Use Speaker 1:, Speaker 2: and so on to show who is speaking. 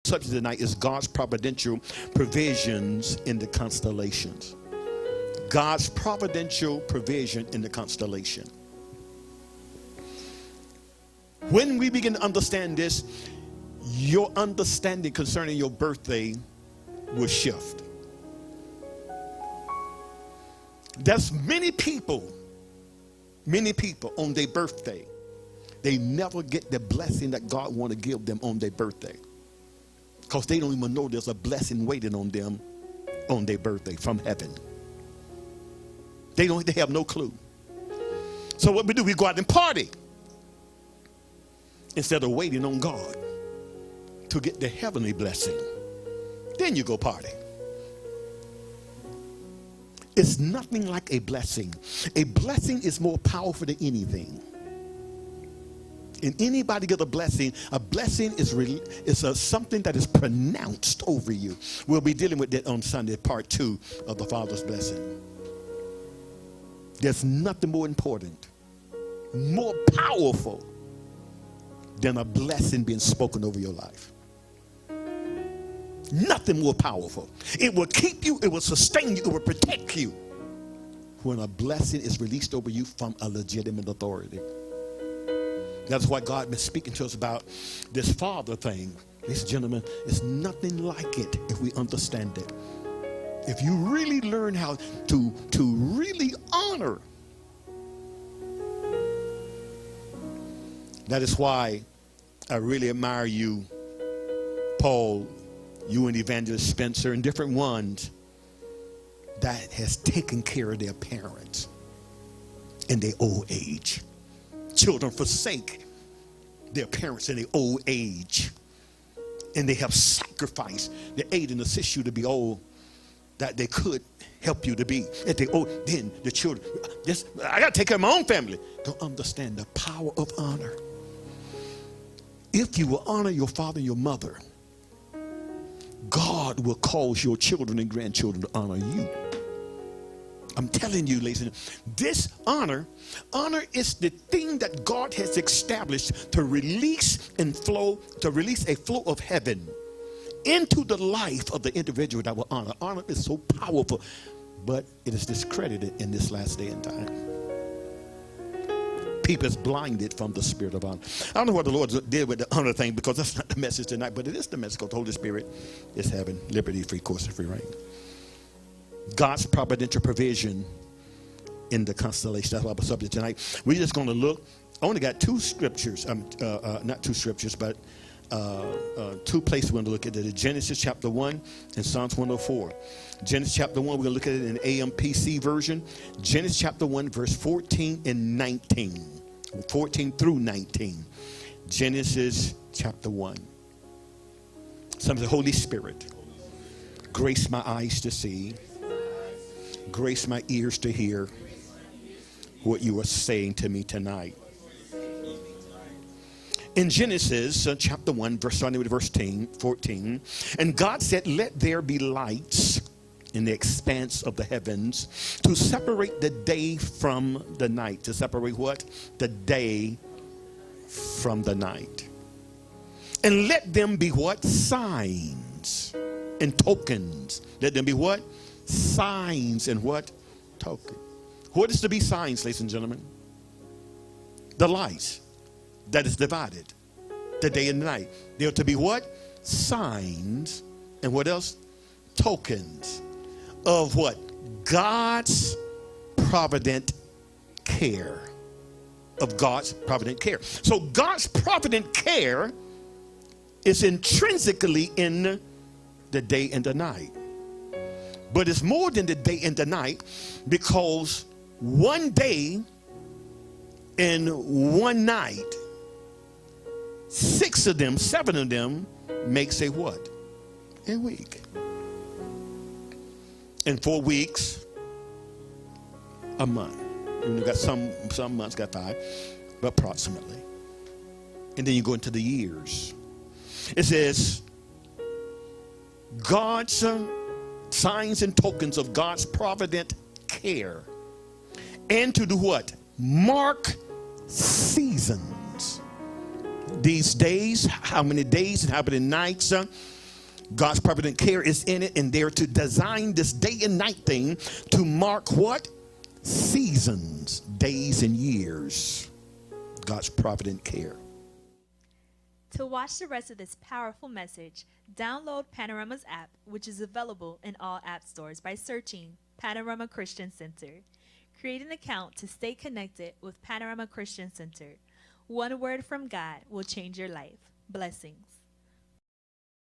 Speaker 1: subject tonight is God's providential provisions in the constellations. God's providential provision in the constellation. When we begin to understand this, your understanding concerning your birthday will shift. There's many people on their birthday, they never get the blessing that God want to give them on their birthday, because they don't even know there's a blessing waiting on them on their birthday from heaven. They have no clue. So what we do, we go out and party instead of waiting on God to get the heavenly blessing. Then you go party. It's nothing like a blessing. A blessing is more powerful than anything. And anybody get a blessing is something that is pronounced over you. We'll be dealing with that on Sunday, part 2 of the Father's blessing. There's nothing more important, more powerful than a blessing being spoken over your life. Nothing more powerful. It will keep you, it will sustain you, it will protect you when a blessing is released over you from a legitimate authority. That's why God been speaking to us about this Father thing. Ladies and gentlemen, it's nothing like it if we understand it. If you really learn how to really honor. That is why I really admire you, Paul, you and Evangelist Spencer, and different ones that has taken care of their parents in their old age. Children forsake their parents in their old age, and they have sacrificed the aid and assist you to be all that they could help you to be. At the old, then the children, I got to take care of my own family. Don't understand the power of honor. If you will honor your father and your mother, God will cause your children and grandchildren to honor you. I'm telling you, ladies and gentlemen, this honor is the thing that God has established to release a flow of heaven into the life of the individual that will honor. Honor is so powerful, but it is discredited in this last day and time. People is blinded from the spirit of honor. I don't know what the Lord did with the honor thing, because that's not the message tonight, but it is the message, because the Holy Spirit is having liberty, free course, and free reign. God's providential provision in the constellation. That's our subject tonight. We're just going to look. I only got 2 scriptures. Not 2 scriptures, but 2 places we're going to look at it. Genesis chapter 1 and Psalms 104. Genesis chapter 1, we're going to look at it in the AMPC version. Genesis chapter 1, verse 14 and 19. 14 through 19. Genesis chapter 1. Some of the Holy Spirit, grace my eyes to see, grace my ears to hear what you are saying to me tonight. In Genesis chapter 1, starting with verse 14, and God said, let there be lights in the expanse of the heavens to separate the day from the night. To separate what? The day from the night. And let them be what? Signs and tokens. Let them be what? Signs and what? Tokens. What is to be signs, ladies and gentlemen? The lights that is divided, the day and the night. They are to be what? Signs. And what else? Tokens of what? God's provident care. Of God's provident care. So God's provident care is intrinsically in the day and the night. But it's more than the day and the night, because one day and one night, 6 of them, 7 of them makes a what? A week. And 4 weeks, a month. You got some months got 5, but approximately. And then you go into the years. It says, God's signs and tokens of God's provident care. And to do what? Mark seasons. These days, how many days and how many nights God's provident care is in it, and they're to design this day and night thing to mark what? Seasons, days, and years. God's provident care.
Speaker 2: To watch the rest of this powerful message, download Panorama's app, which is available in all app stores by searching Panorama Christian Center. Create an account to stay connected with Panorama Christian Center. One word from God will change your life. Blessings.